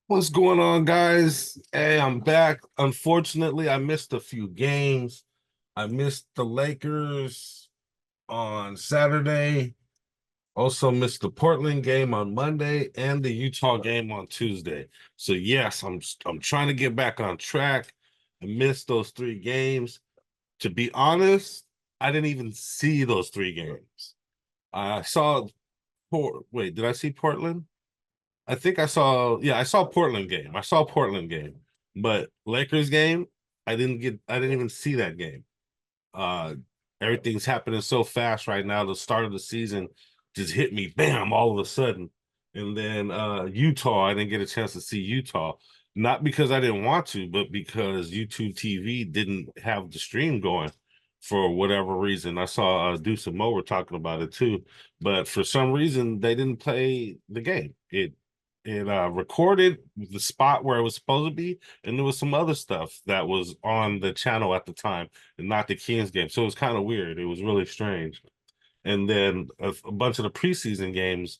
What's going on, guys? Hey, I'm back. Unfortunately, I missed a few games. I missed the Lakers on Saturday. Also missed the Portland game on Monday and the Utah game on Tuesday. So yes, I'm trying to get back on track. I missed those three games. To be honest, I didn't even see those three games. I saw Wait, did I see Portland? I think I saw Portland game. I saw Portland game, but Lakers game, I didn't even see that game. Uh, Everything's happening so fast right now. The start of the season just hit me, bam, all of a sudden. And then Utah, I didn't get a chance to see Utah, not because I didn't want to, but because YouTube TV didn't have the stream going for whatever reason. I saw Deuce and Mo were talking about it too, but for some reason they didn't play the game. It recorded the spot where it was supposed to be, and there was some other stuff that was on the channel at the time, and not the Kings game. So it was kind of weird. It was really strange. And then a bunch of the preseason games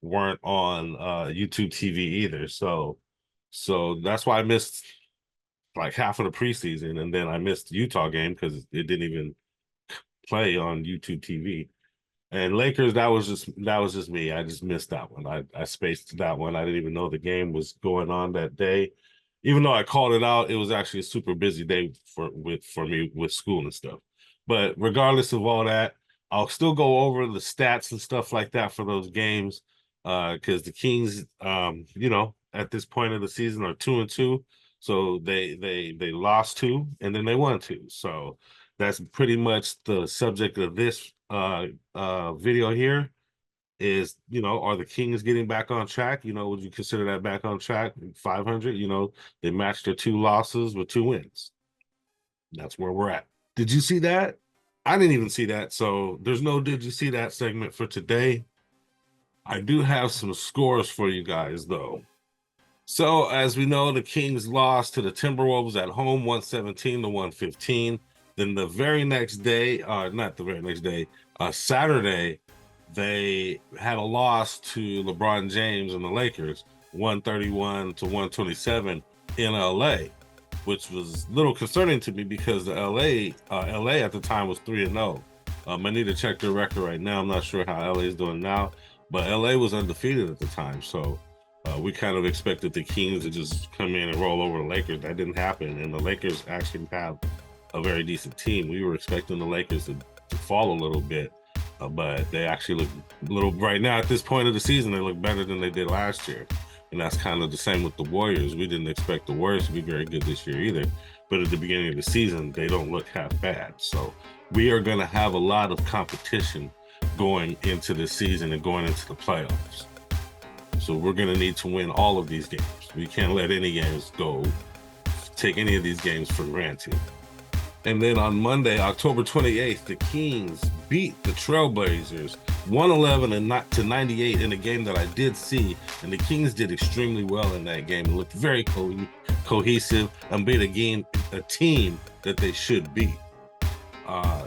weren't on YouTube TV either. So that's why I missed like half of the preseason, and then I missed the Utah game because it didn't even play on YouTube TV. And Lakers, that was just me. I just missed that one. I spaced that one. I didn't even know the game was going on that day. Even though I called it out, it was actually a super busy day for me with school and stuff. But regardless of all that, I'll still go over the stats and stuff like that for those games. Because the Kings, at this point of the season are 2-2. So they lost two and then they won two. So that's pretty much the subject of this video here is, are the Kings getting back on track? Would you consider that back on track? 500, they matched their two losses with two wins. That's where we're at. Did you see that? I didn't even see that. So there's no did you see that segment for today. I do have some scores for you guys though. So as we know, the Kings lost to the Timberwolves at home 117-115. Then the very next day, not the very next day, Saturday, they had a loss to LeBron James and the Lakers, 131-127 in LA, which was a little concerning to me because the LA at the time was 3-0. I need to check their record right now. I'm not sure how LA is doing now, but LA was undefeated at the time. So we kind of expected the Kings to just come in and roll over the Lakers. That didn't happen. And the Lakers actually have a very decent team. We were expecting the Lakers to fall a little bit, but they actually look a little, right now at this point of the season, they look better than they did last year. And that's kind of the same with the Warriors. We didn't expect the Warriors to be very good this year either. But at the beginning of the season, they don't look half bad. So we are going to have a lot of competition going into the season and going into the playoffs. So we're going to need to win all of these games. We can't let any games take any of these games for granted. And then on Monday, October 28th, the Kings beat the Trailblazers 111-98 in a game that I did see. And the Kings did extremely well in that game. It looked very cohesive and beat a team that they should beat.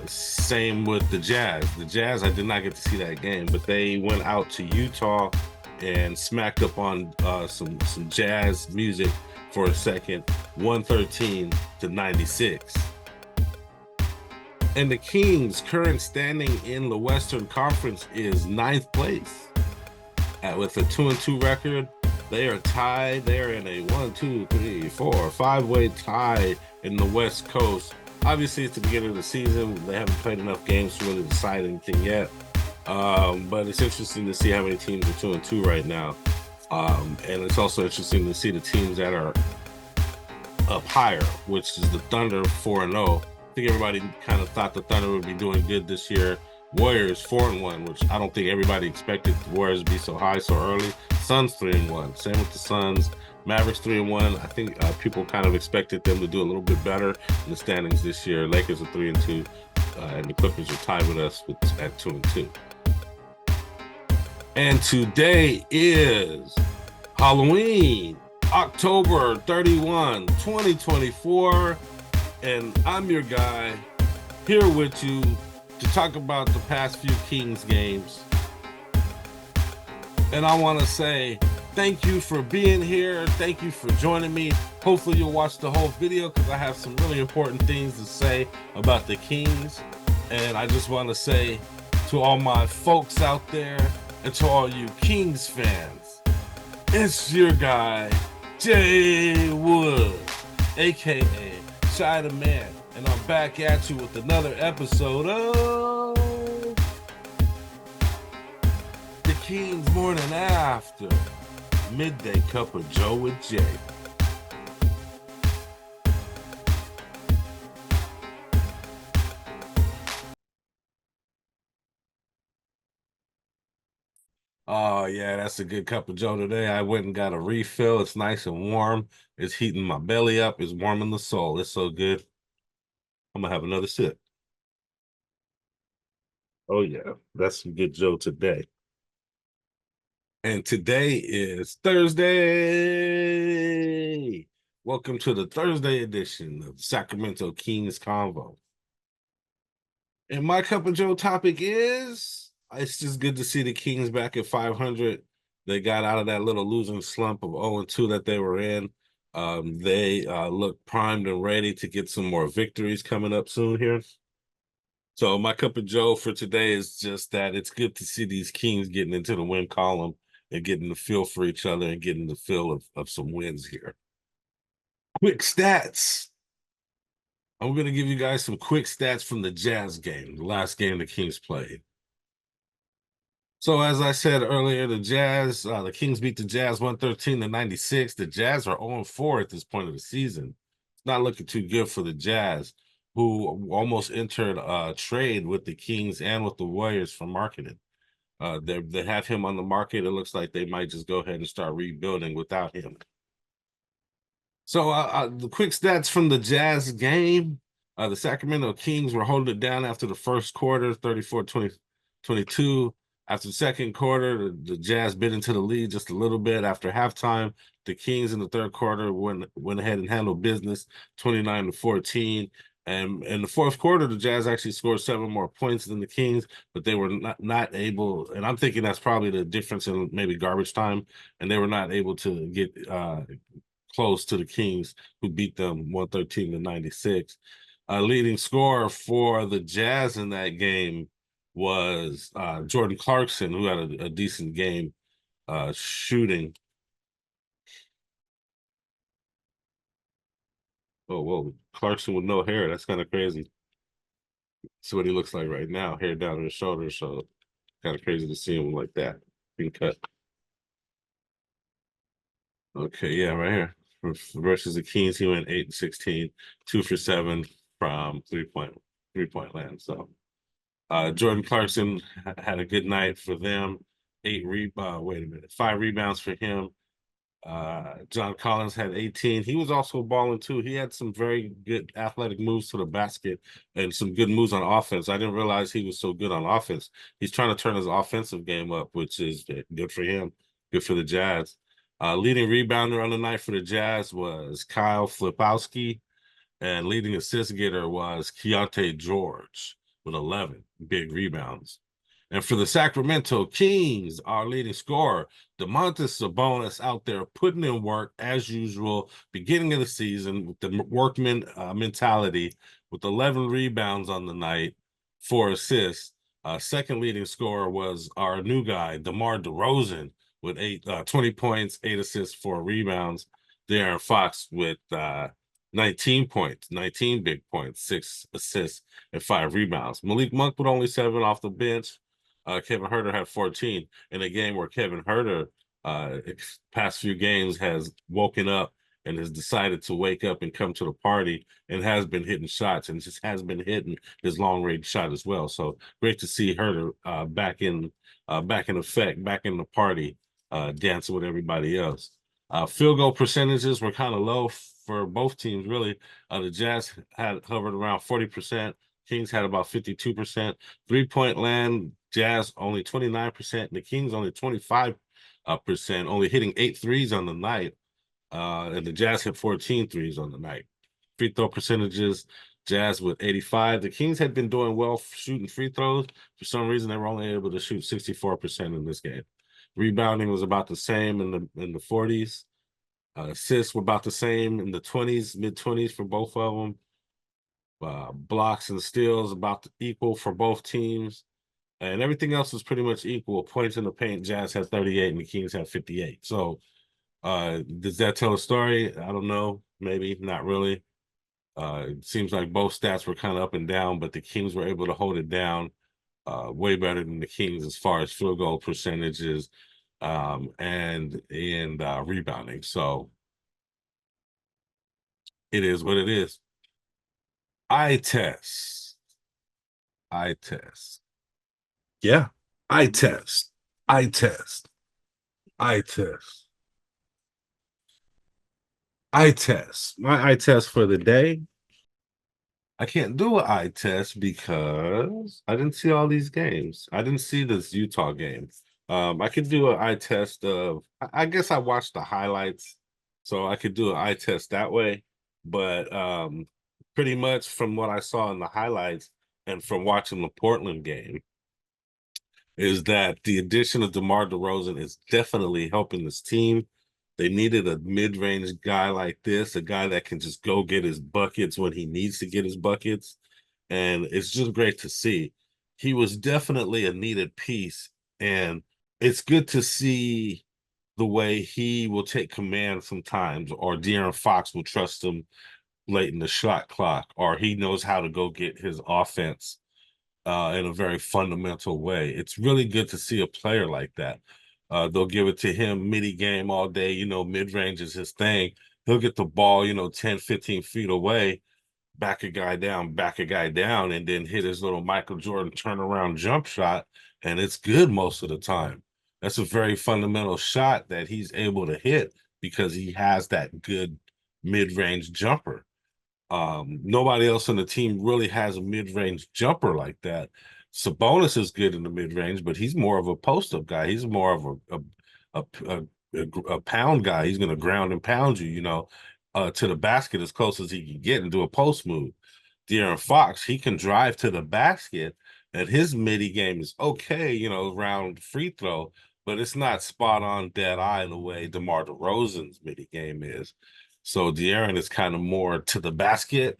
Same with the Jazz. The Jazz, I did not get to see that game, but they went out to Utah and smacked up on some jazz music for a second, 113-96. And the Kings' current standing in the Western Conference is 9th place. With a 2-2 record, they are tied. They are in a 5-way tie in the West Coast. Obviously, it's the beginning of the season. They haven't played enough games to really decide anything yet. But it's interesting to see how many teams are 2-2 right now. And it's also interesting to see the teams that are up higher, which is the Thunder 4-0. I think everybody kind of thought the Thunder would be doing good this year. Warriors 4-1, which I don't think everybody expected the Warriors to be so high so early. Suns 3-1. Same with the Suns. Mavericks 3-1. I think people kind of expected them to do a little bit better in the standings this year. Lakers are 3-2, and the Clippers are tied with us at 2-2. And today is Halloween, October 31, 2024. And I'm your guy here with you to talk about the past few Kings games. And I want to say thank you for being here. Thank you for joining me. Hopefully you'll watch the whole video because I have some really important things to say about the Kings. And I just want to say to all my folks out there and to all you Kings fans, it's your guy, Jay Wood, aka Shy the Man, and I'm back at you with another episode of the Kings Morning After Midday Cup of Joe with Jay. Oh yeah, that's a good cup of Joe today. I went and got a refill. It's nice and warm. It's heating my belly up. It's warming the soul. It's so good. I'm gonna have another sip. Oh yeah, that's some good Joe today. And today is Thursday. Welcome to the Thursday edition of Sacramento Kings Convo. And my cup of Joe topic is it's just good to see the Kings back at 500. They got out of that little losing slump of 0-2 that they were in. They look primed and ready to get some more victories coming up soon here. So my cup of Joe for today is just that it's good to see these Kings getting into the win column and getting the feel for each other and getting the feel of some wins here. Quick stats. I'm going to give you guys some quick stats from the Jazz game, the last game the Kings played. So as I said earlier, the Kings beat the Jazz 113-96. The Jazz are 0-4 at this point of the season. It's not looking too good for the Jazz, who almost entered a trade with the Kings and with the Warriors for marketing. They have him on the market. It looks like they might just go ahead and start rebuilding without him. So the quick stats from the Jazz game. The Sacramento Kings were holding it down after the first quarter, 34-22. After the second quarter, the Jazz bit into the lead just a little bit. After halftime, the Kings in the third quarter went ahead and handled business, 29-14. And in the fourth quarter, the Jazz actually scored 7 more points than the Kings, but they were not able. And I'm thinking that's probably the difference in maybe garbage time. And they were not able to get close to the Kings, who beat them 113-96. Leading scorer for the Jazz in that game was Jordan Clarkson, who had a decent game shooting. Oh, whoa, Clarkson with no hair. That's kind of crazy. That's what he looks like right now, hair down to his shoulders. So kind of crazy to see him like that, being cut. Okay, yeah, right here. Versus the Kings, he went 8-16, 2 for 7 from three-point land. So Jordan Clarkson had a good night for them. 5 rebounds for him. John Collins had 18. He was also balling too. He had some very good athletic moves to the basket and some good moves on offense. I didn't realize he was so good on offense. He's trying to turn his offensive game up, which is good for him, good for the Jazz. Leading rebounder on the night for the Jazz was Kyle Flipowski, and leading assist getter was Keontae George with 11 big rebounds. And for the Sacramento Kings, our leading scorer, Domantas Sabonis, out there putting in work as usual, beginning of the season with the workman mentality, with 11 rebounds on the night, 4 assists. Second leading scorer was our new guy, DeMar DeRozan, with 20 points, 8 assists, 4 rebounds. De'Aaron Fox with 19 points, 19 big points, 6 assists, and 5 rebounds. Malik Monk with only 7 off the bench. Kevin Huerter had 14 in a game where Kevin Huerter, past few games, has woken up and has decided to wake up and come to the party and has been hitting shots and just has been hitting his long range shot as well. So great to see Huerter back in effect, back in the party, dancing with everybody else. Field goal percentages were kind of low for both teams, really. The Jazz had hovered around 40%. Kings had about 52%. 3-point land, Jazz only 29%. The Kings only 25%, only hitting 8 threes on the night. And the Jazz hit 14 threes on the night. Free throw percentages, Jazz with 85. The Kings had been doing well shooting free throws. For some reason, they were only able to shoot 64% in this game. Rebounding was about the same in the 40s. Assists were about the same in the 20s, mid-20s for both of them. Blocks and steals about equal for both teams. And everything else was pretty much equal. Points in the paint, Jazz had 38 and the Kings had 58. So does that tell a story? I don't know. Maybe, not really. It seems like both stats were kind of up and down, but the Kings were able to hold it down way better than the Kings as far as field goal percentages and rebounding. So it is what it is. Eye test. Eye test. Yeah. Eye test. Eye test. Eye test. Eye test. My eye test for the day. I can't do an eye test because I didn't see all these games. I didn't see this Utah game. I could do an eye test of, I guess I watched the highlights, so I could do an eye test that way. But pretty much from what I saw in the highlights and from watching the Portland game, is that the addition of DeMar DeRozan is definitely helping this team. They needed a mid-range guy like this, a guy that can just go get his buckets when he needs to get his buckets. And it's just great to see. He was definitely a needed piece. And it's good to see the way he will take command sometimes, or De'Aaron Fox will trust him late in the shot clock, or he knows how to go get his offense in a very fundamental way. It's really good to see a player like that. They'll give it to him midi game all day. You know, mid range is his thing. He'll get the ball, 10, 15 feet away, back a guy down, and then hit his little Michael Jordan turnaround jump shot. And it's good most of the time. That's a very fundamental shot that he's able to hit because he has that good mid range jumper. Nobody else on the team really has a mid-range jumper like that. Sabonis is good in the mid-range, but he's more of a post-up guy. He's more of a pound guy. He's going to ground and pound you, to the basket as close as he can get and do a post move. De'Aaron Fox, he can drive to the basket, and his midi game is okay, around free throw, but it's not spot on dead eye the way DeMar DeRozan's midi game is. So De'Aaron is kind of more to the basket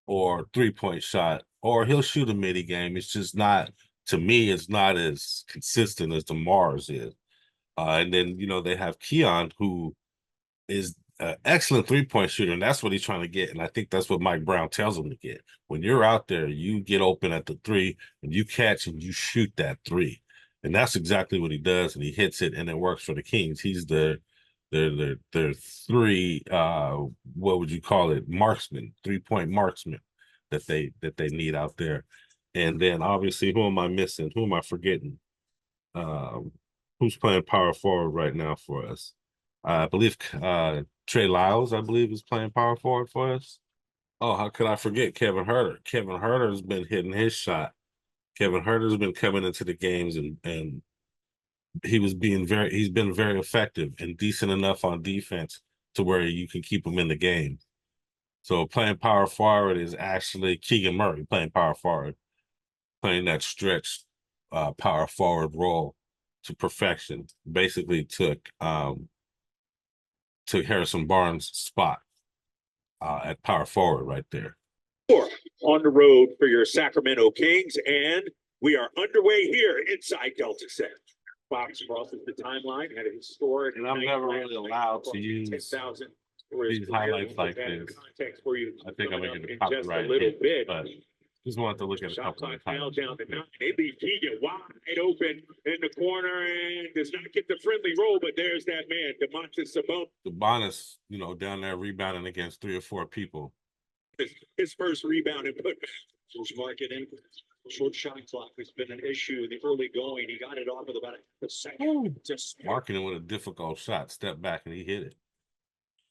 or three-point shot, or he'll shoot a midi game. It's just not, to me, it's not as consistent as DeMar's is. And then, they have Keon, who is an excellent three-point shooter, and that's what he's trying to get. And I think that's what Mike Brown tells him to get. When you're out there, you get open at the three, and you catch and you shoot that three. And that's exactly what he does, and he hits it, and it works for the Kings. He's their three, what would you call it, marksman, 3-point marksman that they need out there. And then obviously, who am I missing? Who am I forgetting? Who's playing power forward right now for us? I believe Trey Lyles, I believe, is playing power forward for us. Oh, how could I forget Kevin Huerter? Kevin Huerter's been hitting his shot. Kevin Huerter's been coming into the games and he's been very effective and decent enough on defense to where you can keep him in the game. So playing power forward is actually Keegan Murray playing power forward, playing that stretch power forward role to perfection. Basically took Harrison Barnes' spot at power forward right there. On the road for your Sacramento Kings, and we are underway here inside Delta Center. Fox crosses the timeline, had a historic. And I'm never really allowed to use these highlights like this. I think I'm going to get copyrighted, a little bit, but just wanted to look at a couple of times. Down the 9. AB Keegan wide open in the corner and does not get the friendly roll, but there's that man, Domantas Sabonis. Sabonis, down there rebounding against 3 or 4 people. His first rebound and put marketing. Short shot clock has been an issue in the early going. He got it off with about a second. Just marking with a difficult shot, step back and he hit it.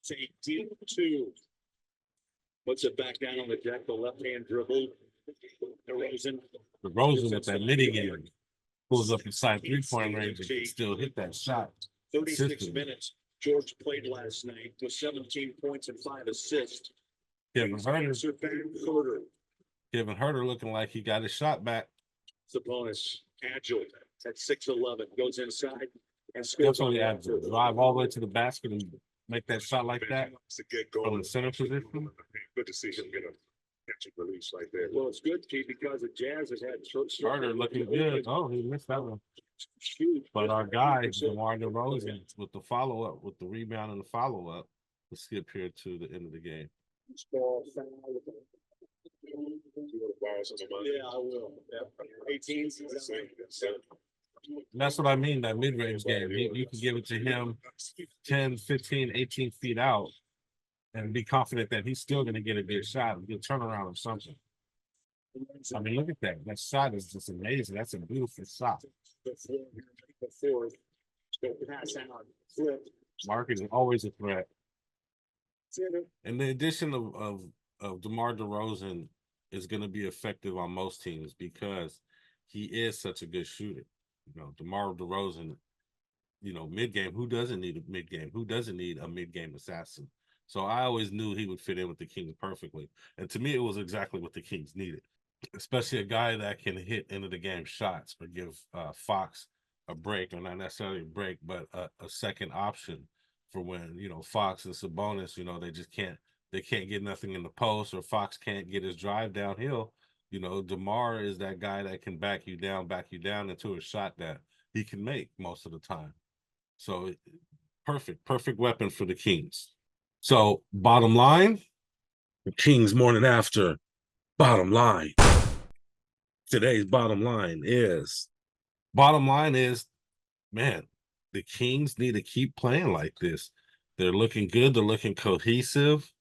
It's a deep 2. Puts it back down on the deck, the left-hand dribble. DeRozan at that midi game pulls up inside 3-point range and can still hit that shot. 36 minutes. George played last night with 17 points and 5 assists. Kevin Huerter looking like he got his shot back. Sabonis agile at 6'11", goes inside, Definitely have to drive all the way to the basket and make that shot like that from the center position. Good to see him get a catch and release like that. Well, it's good, T, because the Jazz has had Starter looking good. Oh, he missed that one. But our guy, DeMar DeRozan, with the follow-up, with the rebound and the follow-up, will skip here to the end of the game. Yeah, I will. 18. And that's what I mean, that mid-range game. You can give it to him 10, 15, 18 feet out and be confident that he's still going to get a good shot, a good turnaround or something. I mean, look at that. That shot is just amazing. That's a beautiful shot. Market is always a threat. And the addition of DeMar DeRozan is going to be effective on most teams because he is such a good shooter. You know, DeMar DeRozan, you know, mid-game, who doesn't need a mid-game? Who doesn't need a mid-game assassin? So I always knew he would fit in with the Kings perfectly. And to me, it was exactly what the Kings needed, especially a guy that can hit into the game shots or give Fox a break, or not necessarily a break, but a second option for when, you know, Fox and Sabonis, you know, they can't get nothing in the post, or Fox can't get his drive downhill. You know, DeMar is that guy that can back you down into a shot that he can make most of the time. So perfect weapon for the Kings. So bottom line, the Kings morning after bottom line. Today's bottom line is, man, the Kings need to keep playing like this. They're looking good. They're looking cohesive.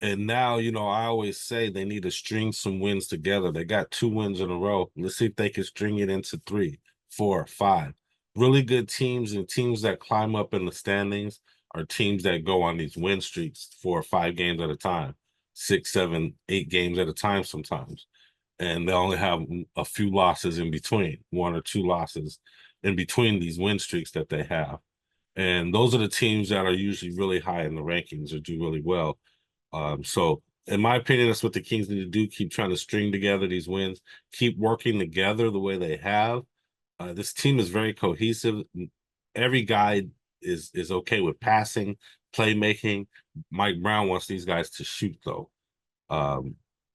And now, you know, I always say they need to string some wins together. They got 2 wins in a row. Let's see if they can string it into 3, 4, 5. Really good teams, and teams that climb up in the standings are teams that go on these win streaks 4 or 5 games at a time, 6, 7, 8 games at a time sometimes. And they only have a few losses in between, 1 or 2 losses in between these win streaks that they have. And those are the teams that are usually really high in the rankings or do really well. So in my opinion, that's what the Kings need to do. Keep trying to string together these wins, keep working together the way they have. This team is very cohesive. Every guy is okay with passing, playmaking. Mike Brown wants these guys to shoot though.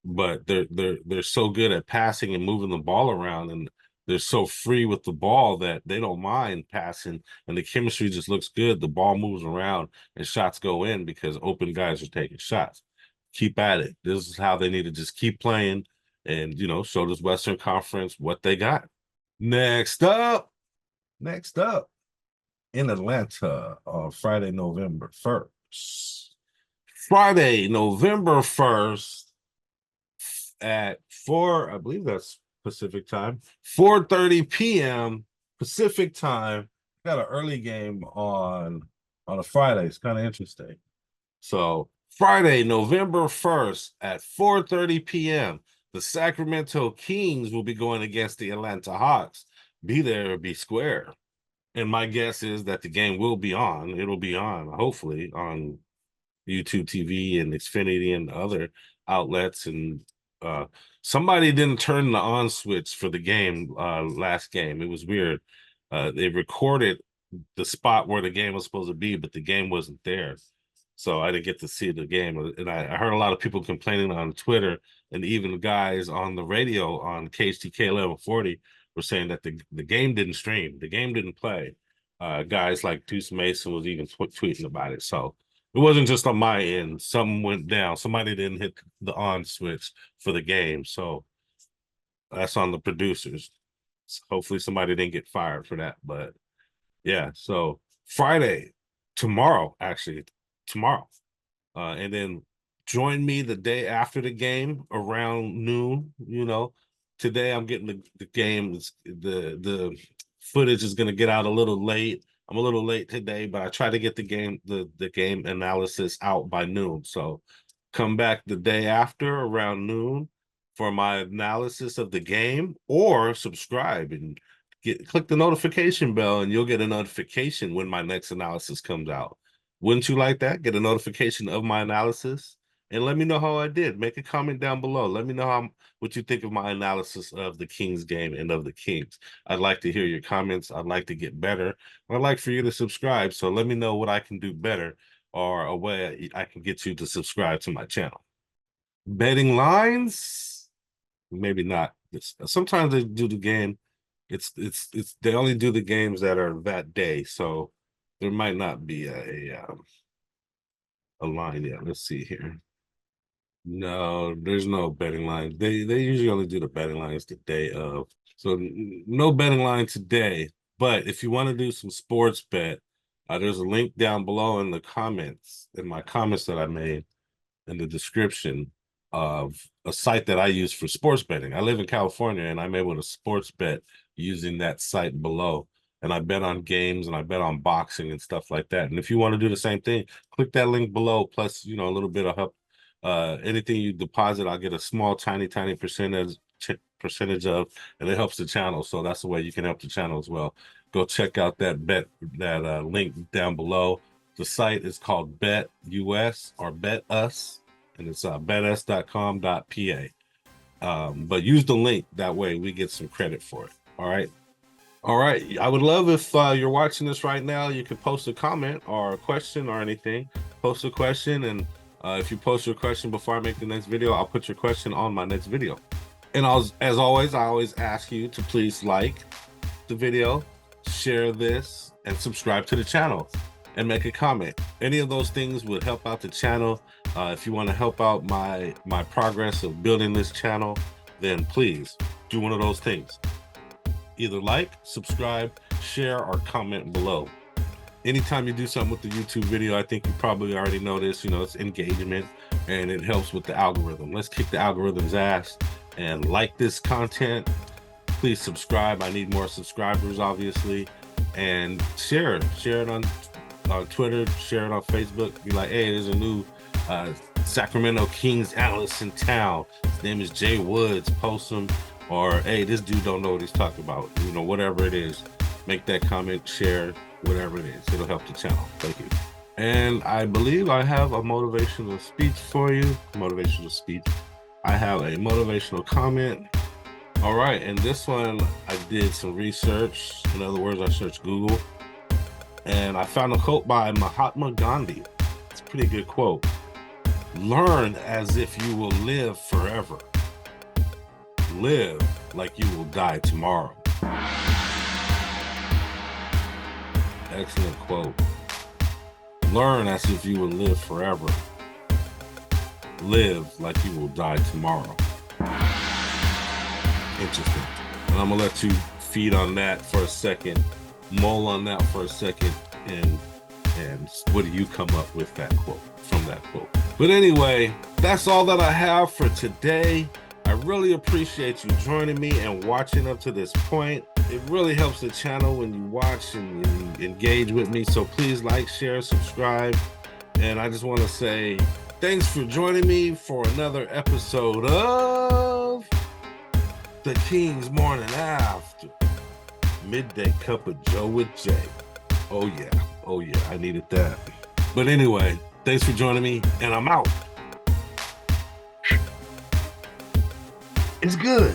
But they're so good at passing and moving the ball around, and they're so free with the ball that they don't mind passing, and the chemistry just looks good. The ball moves around and shots go in because open guys are taking shots. Keep at it. This is how they need to just keep playing and, you know, show this Western Conference what they got. Next up in Atlanta on Friday, November 1st. Friday, November 1st at 4, I believe that's Pacific time, 4:30 p.m. Pacific time. Got an early game on a Friday. It's kind of interesting. So Friday, November 1st at 4:30 p.m., the Sacramento Kings will be going against the Atlanta Hawks. Be there or be square. And my guess is that the game will be on. It'll be on, hopefully, on YouTube TV and Xfinity and other outlets. And somebody didn't turn the on switch for the game last game. It was weird. They recorded the spot where the game was supposed to be, but the game wasn't there. So I didn't get to see the game. And I heard a lot of people complaining on Twitter, and even the guys on the radio on KHTK 1140 were saying that the game didn't stream. The game didn't play. Guys like Deuce Mason was even tweeting about it. So it wasn't just on my end. Something went down. Somebody didn't hit the on switch for the game. So that's on the producers. So hopefully somebody didn't get fired for that. But yeah, so Friday, tomorrow. And then join me the day after the game around noon. You know, today I'm getting the game. The footage is going to get out a little late. I'm a little late today, but I try to get the game analysis out by noon. So come back the day after around noon for my analysis of the game, or subscribe and click the notification bell, and you'll get a notification when my next analysis comes out. Wouldn't you like that? Get a notification of my analysis and let me know how I did. Make a comment down below. Let me know what you think of my analysis of the Kings game and of the Kings. I'd like to hear your comments. I'd like to get better. I'd like for you to subscribe. So let me know what I can do better or a way I can get you to subscribe to my channel. Betting lines, maybe not. Sometimes they do the game. It's they only do the games that are that day, so there might not be a line yet. Let's see here. No, there's no betting line. They usually only do the betting lines the day of. So no betting line today. But if you want to do some sports bet, there's a link down below in the comments, in my comments that I made in the description of a site that I use for sports betting. I live in California and I'm able to sports bet using that site below. And I bet on games and I bet on boxing and stuff like that. And if you want to do the same thing, click that link below. Plus, you know, a little bit of help. Anything you deposit, I'll get a small, tiny percentage of, and it helps the channel. So that's the way you can help the channel as well. Go check out that link down below. The site is called Bet US or Bet Us, and it's betus.com.pa. But use the link, that way we get some credit for it. All right. I would love if you're watching this right now, you could post a comment or a question or anything. Post a question, and if you post your question before I make the next video, I'll put your question on my next video. And as always, I always ask you to please like the video, share this, and subscribe to the channel, and make a comment. Any of those things would help out the channel. If you want to help out my progress of building this channel, then please do one of those things. Either like, subscribe, share, or comment below. Anytime you do something with the YouTube video, I think you probably already know this, you know, it's engagement and it helps with the algorithm. Let's kick the algorithm's ass and like this content. Please subscribe. I need more subscribers, obviously, and share it on Twitter, share it on Facebook. Be like, hey, there's a new Sacramento Kings analyst in town. His name is Jay Woods. Post him. Or, hey, this dude don't know what he's talking about. You know, whatever it is, make that comment, share, whatever it is. It'll help the channel. Thank you. And I believe I have a motivational speech for you. Motivational speech. I have a motivational comment. All right, and this one, I did some research. In other words, I searched Google, and I found a quote by Mahatma Gandhi. It's a pretty good quote. Learn as if you will live forever. Live like you will die tomorrow. Excellent quote. Learn as if you will live forever. Live like you will die tomorrow. Interesting. And I'm gonna let you feed on that for a second, mull on that for a second, and what do you come up with from that quote? But anyway, that's all that I have for today. I really appreciate you joining me and watching up to this point. It really helps the channel when you watch and engage with me. So please like, share, subscribe. And I just want to say thanks for joining me for another episode of the Kings Morning After. Midday Cup of Joe with Jay. Oh yeah, I needed that. But anyway, thanks for joining me, and I'm out. It's good.